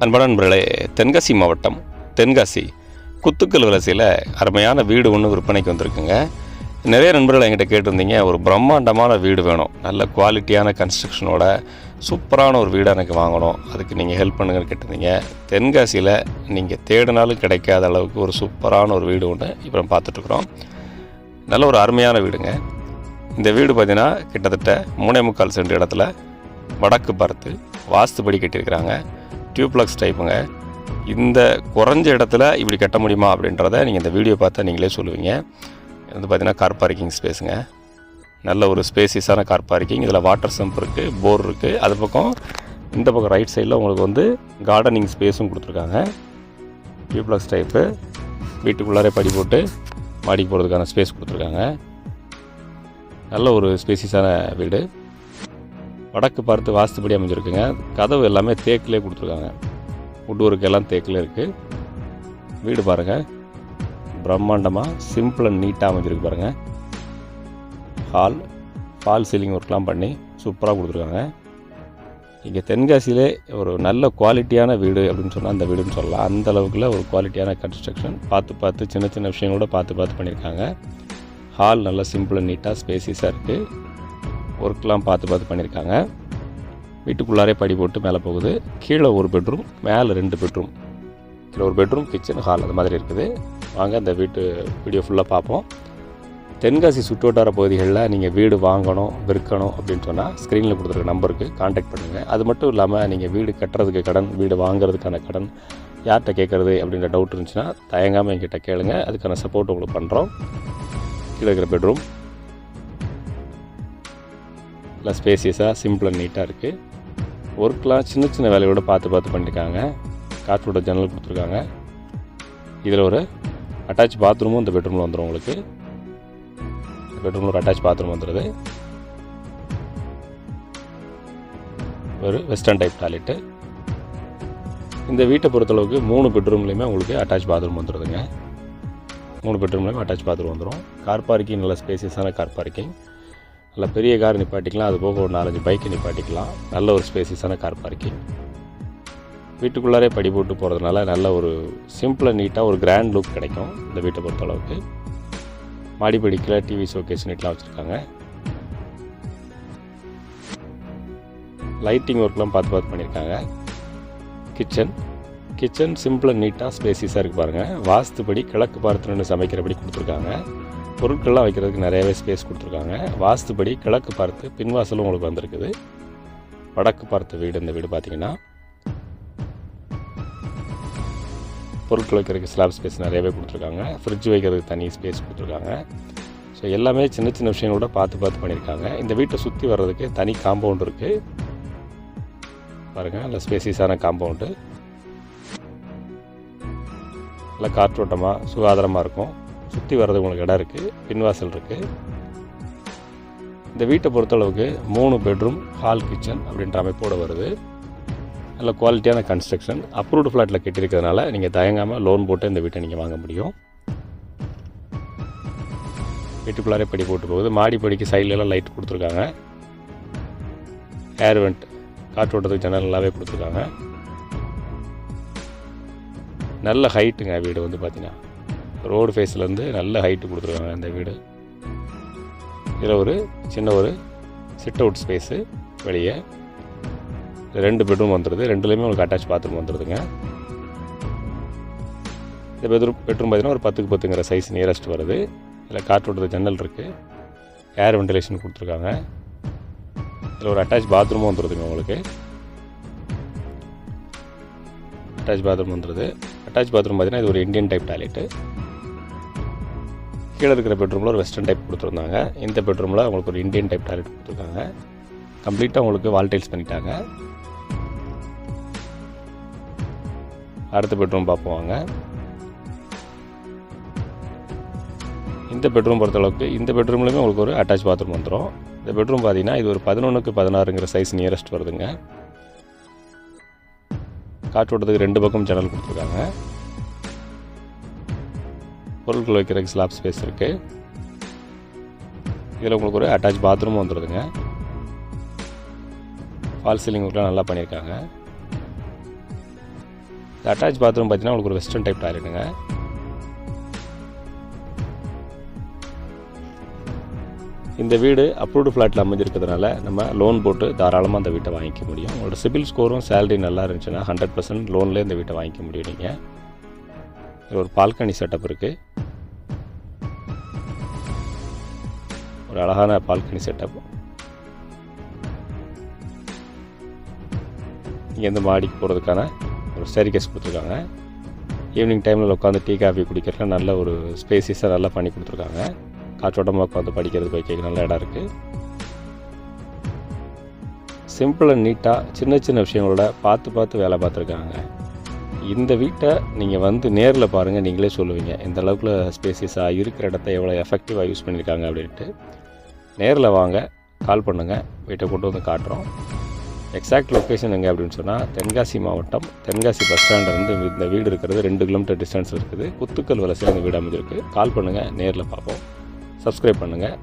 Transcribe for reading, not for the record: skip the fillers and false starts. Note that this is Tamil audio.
அன்பான நண்பர்களே, தென்காசி மாவட்டம் தென்காசி குத்துக்கல் வலசையில் அருமையான வீடு ஒன்று விற்பனைக்கு வந்திருக்குங்க. நிறைய நண்பர்கள் என்கிட்ட கேட்டிருந்தீங்க, ஒரு பிரம்மாண்டமான வீடு வேணும், நல்ல குவாலிட்டியான கன்ஸ்ட்ரக்ஷனோட சூப்பரான ஒரு வீடாக எனக்கு வாங்கணும், அதுக்கு நீங்கள் ஹெல்ப் பண்ணுங்கன்னு கேட்டிருந்தீங்க. தென்காசியில் நீங்கள் தேடினாலும் கிடைக்காத அளவுக்கு ஒரு சூப்பரான ஒரு வீடு ஒன்று இப்போ நம்ம பார்த்துட்ருக்குறோம். நல்ல ஒரு அருமையான வீடுங்க. இந்த வீடு பார்த்திங்கன்னா கிட்டத்தட்ட 3.25 சென்ட் இடத்துல வடக்கு பார்த்து வாஸ்துபடி கட்டியிருக்கிறாங்க. டியூப்ளக்ஸ் டைப்புங்க. இந்த குறைஞ்ச இடத்துல இப்படி கட்ட முடியுமா அப்படின்றத நீங்கள் இந்த வீடியோ பார்த்தா நீங்களே சொல்லுவீங்க. இது வந்து பார்த்திங்கன்னா கார் பார்க்கிங் ஸ்பேஸுங்க. நல்ல ஒரு ஸ்பேசியஸான கார் பார்க்கிங். இதில் வாட்டர் சம்ப் இருக்குது, போர் இருக்குது. அது பக்கம் இந்த பக்கம் ரைட் சைடில் உங்களுக்கு வந்து கார்டனிங் ஸ்பேஸும் கொடுத்துருக்காங்க. Duplex type. வீட்டுக்குள்ளாரே படி போட்டு மாடிக்கு போகிறதுக்கான ஸ்பேஸ் கொடுத்துருக்காங்க. நல்ல ஒரு ஸ்பேசியஸான வீடு. வடக்கு பார்த்து வாஸ்துபடி அமைஞ்சிருக்குங்க. கதவு எல்லாமே தேக்கிலே கொடுத்துருக்காங்க. வுட் ஒர்க் எல்லாம் தேக்கில் இருக்குது. வீடு பாருங்கள், பிரம்மாண்டமாக சிம்பிள் அண்ட் நீட்டாக அமைஞ்சிருக்கு பாருங்கள். ஃபால் சீலிங் ஒர்க்லாம் பண்ணி சூப்பராக கொடுத்துருக்காங்க. இங்கே தென்காசியிலே ஒரு நல்ல குவாலிட்டியான வீடு அப்படின்னு சொன்னால் அந்த வீடுன்னு சொல்லலாம். அந்த அளவுக்குள்ள ஒரு குவாலிட்டியான கன்ஸ்ட்ரக்ஷன் பார்த்து சின்ன சின்ன விஷயங்களோட பார்த்து பண்ணியிருக்காங்க. ஹால் நல்லா சிம்பிள் அண்ட் நீட்டாக ஸ்பேசியஸாக இருக்குது. ஒர்க்லாம் பார்த்து பண்ணியிருக்காங்க. வீட்டுக்குள்ளாரே படி போட்டு மேலே போகுது. கீழே ஒரு பெட்ரூம், மேலே 2 பெட்ரூம். கீழே ஒரு பெட்ரூம், கிச்சன், ஹால் அது மாதிரி இருக்குது. வாங்க அந்த வீட்டு வீடியோ ஃபுல்லாக பார்ப்போம். தென்காசி சுற்றுவட்டார பகுதிகளில் நீங்கள் வீடு வாங்கணும், விற்கணும் அப்படின்னு சொன்னால் ஸ்க்ரீனில் கொடுத்துருக்க நம்பருக்கு கான்டாக்ட் பண்ணுங்கள். அது மட்டும் இல்லாமல் நீங்கள் வீடு கட்டுறதுக்கு கடன், வீடு வாங்குறதுக்கான கடன் யார்கிட்ட கேட்குறது அப்படின்ற டவுட் இருந்துச்சுன்னா தயங்காமல் என்கிட்ட கேளுங்க. அதுக்கான சப்போர்ட் உங்களுக்கு பண்ணுறோம். கீழே இருக்கிற பெட்ரூம் நல்லா ஸ்பேசியஸாக சிம்பிள் அண்ட் நீட்டாக இருக்குது. ஒர்க்லாம் சின்ன சின்ன வேலையோடு பார்த்து பண்ணியிருக்காங்க. காற்றோட ஜன்னல் கொடுத்துருக்காங்க. இதில் ஒரு அட்டாச் பாத்ரூமும் இந்த பெட்ரூமில் வந்துடும். உங்களுக்கு பெட்ரூமில் ஒரு அட்டாச் பாத்ரூம் வந்துடுது. ஒரு வெஸ்டர்ன் டைப் டாய்லெட்டு. இந்த வீட்டை பொறுத்தளவுக்கு 3 பெட்ரூம்லேயுமே உங்களுக்கு அட்டாச் பாத்ரூம் வந்துடுதுங்க. 3 பெட்ரூம்லேயுமே அட்டாச் பாத்ரூம் வந்துடும். கார் பார்க்கிங் நல்ல ஸ்பேசியஸான கார் பார்க்கிங். நல்ல பெரிய கார் நிப்பாட்டிக்கலாம். அது போக ஒரு 4-5 பைக்கு நிப்பாட்டிக்கலாம். நல்ல ஒரு ஸ்பேசியஸான கார் பார்க்கிங். வீட்டுக்குள்ளாரே படி போட்டு போகிறதுனால நல்ல ஒரு சிம்பிளாக நீட்டாக ஒரு கிராண்ட் லுக் கிடைக்கும் இந்த வீட்டை பொறுத்தளவுக்கு. மாடிப்படிக்கில் டிவி ஷோகேஸ் நீட்லாம் வச்சுருக்காங்க. லைட்டிங் ஒர்க்லாம் பார்த்து பண்ணியிருக்காங்க. கிச்சன் சிம்பிள் அண்ட் நீட்டாக ஸ்பேசியஸாக இருக்குது பாருங்கள். வாஸ்துபடி கிழக்கு பார்த்து நின்று சமைக்கிறபடி கொடுத்துருக்காங்க. பொருட்கள்லாம் வைக்கிறதுக்கு நிறையவே ஸ்பேஸ் கொடுத்துருக்காங்க. வாஸ்துபடி கிழக்கு பார்த்து பின்வாசலும் உங்களுக்கு வந்திருக்குது. வடக்கு பார்த்து வீடு இந்த வீடு பார்த்திங்கன்னா பொருட்கள் வைக்கிறதுக்கு ஸ்லாப் ஸ்பேஸ் நிறையவே கொடுத்துருக்காங்க. ஃப்ரிட்ஜ் வைக்கிறதுக்கு தனி ஸ்பேஸ் கொடுத்துருக்காங்க. ஸோ எல்லாமே சின்ன சின்ன விஷயங்களோட பார்த்து பண்ணியிருக்காங்க. இந்த வீட்டை சுற்றி வர்றதுக்கு தனி காம்பவுண்ட் இருக்குது பாருங்கள். நல்ல ஸ்பேசியஸான காம்பவுண்டு. நல்லா காற்றோட்டமாக சுகாதாரமாக இருக்கும். சுற்றி வர்றது உங்களுக்கு இடம் இருக்குது. பின்வாசல் இருக்குது. இந்த வீட்டை பொறுத்தளவுக்கு 3 பெட்ரூம், ஹால், கிச்சன் அப்படின்ற அமைப்போடு வருது. நல்ல குவாலிட்டியான கன்ஸ்ட்ரக்ஷன். அப்ரூவ்டு ஃப்ளாட்டில் கட்டியிருக்கிறதுனால நீங்கள் தயங்காமல் லோன் போட்டு இந்த வீட்டை நீங்கள் வாங்க முடியும். வீட்டுக்குள்ளாரே படி போட்டு போகுது. மாடிப்படிக்கு சைட்லலாம் லைட் கொடுத்துருக்காங்க. ஏர் வெண்ட், காற்றோட்டத்துக்கு ஜன்னல் நல்லாவே கொடுத்துருக்காங்க. நல்ல ஹைட்டுங்க வீடு வந்து பார்த்தீங்கன்னா ரோடு ஃபேஸ்லேருந்து நல்ல ஹைட்டு கொடுத்துருக்காங்க இந்த வீடு. இதில் ஒரு சின்ன ஒரு சிட் அவுட் ஸ்பேஸு வெளியே. 2 பெட்ரூம் வந்துடுது. 2லேயுமே உங்களுக்கு அட்டாச் பாத்ரூம் வந்துடுதுங்க. இந்த பெட்ரூம் பார்த்தீங்கன்னா ஒரு 10க்கு 10ங்கிற சைஸ் நியரஸ்ட் வருது. இதில் காற்றோட்டது ஜன்னல் இருக்குது. ஏர் வென்டிலேஷன் கொடுத்துருக்காங்க. இதில் ஒரு அட்டாச் பாத்ரூமும் வந்துடுதுங்க உங்களுக்கு. அட்டாச் பாத்ரூம் வந்துடுது. அட்டாச் பாத்ரூம் பார்த்தீங்கன்னா இது ஒரு இந்தியன் டைப் டாய்லெட்டு. கீழே இருக்கிற பெட்ரூமில் ஒரு வெஸ்டர்ன் டைப் கொடுத்துருந்தாங்க. இந்த பெட்ரூமில் உங்களுக்கு ஒரு இந்தியன் டைப் டாய்லெட் கொடுத்துருக்காங்க. கம்ப்ளீட்டாக உங்களுக்கு வால் டைல்ஸ் பண்ணிட்டாங்க. அடுத்த பெட்ரூம் பார்ப்போம் வாங்க. இந்த பெட்ரூம் பொறுத்தளவுக்கு இந்த பெட்ரூம்லேயுமே உங்களுக்கு ஒரு அட்டாச் பாத்ரூம் வந்துடும். இந்த பெட்ரூம் பார்த்தீங்கன்னா இது ஒரு 11க்கு 16ங்கிற சைஸ் நியரஸ்ட் வருதுங்க. காற்றோட்டத்துக்கு 2 பக்கம் ஜன்னல் கொடுத்துருக்காங்க. பொருட்கள் வைக்கிறதுக்கு ஸ்லாப் ஸ்பேஸ் இருக்குது. இதில் உங்களுக்கு ஒரு அட்டாச் பாத்ரூமும் வந்துடுதுங்க. ஃபால் சீலிங் ஒர்க்லாம் நல்லா பண்ணியிருக்காங்க. இந்த அட்டாச் பாத்ரூம் பார்த்தீங்கன்னா உங்களுக்கு ஒரு வெஸ்டர்ன் டைப் டாய்லெட்டுங்க. இந்த வீடு அப்ரூவ்டு ஃப்ளாட்டில் அமைஞ்சிருக்கிறதுனால நம்ம லோன் போட்டு தாராளமாக அந்த வீட்டை வாங்கிக்க முடியும். உங்களோட சிபில் ஸ்கோரும் சேலரி நல்லா இருந்துச்சுன்னா 100% லோன்லேயே இந்த வீட்டை வாங்கிக்க முடியும். நீங்கள் இதில் ஒரு பால்கனி செட்டப் இருக்குது. ஒரு அழகான பால்கனி செட்டப். இங்கேருந்து மாடிக்கு போகிறதுக்கான ஒரு ஸ்டேர்கேஸ் கொடுத்துருக்காங்க. ஈவினிங் டைமில் உட்காந்து டீ காஃபி குடிக்கிறதுலாம் நல்ல ஒரு ஸ்பேசியஸாக நல்லா பண்ணி கொடுத்துருக்காங்க. காற்றோட்டமாக உட்காந்து படிக்கிறதுக்கு வைக்க நல்ல இடம் இருக்குது. சிம்பிள் அண்ட் நீட்டாக சின்ன சின்ன விஷயங்களோட பார்த்து வேலை பார்த்துருக்காங்க. இந்த வீட்டை நீங்கள் வந்து நேரில் பாருங்கள், நீங்களே சொல்லுவீங்க எந்த அளவுக்கு ஸ்பேசியஸாக இருக்கிற இடத்த எவ்வளோ எஃபெக்டிவாக யூஸ் பண்ணியிருக்காங்க அப்படின்ட்டு. நேரில் வாங்க, கால் பண்ணுங்கள், வீட்டை கொண்டு வந்து காட்டுறோம். எக்ஸாக்ட் லொக்கேஷன் எங்கே அப்படின்னு சொன்னால் தென்காசி மாவட்டம் தென்காசி பஸ் ஸ்டாண்ட்லேருந்து இந்த வீடு இருக்கிறது 2 கிலோமீட்டர் டிஸ்டன்ஸ் இருக்குது. குத்துக்கல் வலசையில் இந்த வீடு அமைஞ்சிருக்கு. கால் பண்ணுங்கள், நேரில் பார்ப்போம். சப்ஸ்கிரைப் பண்ணுங்கள்.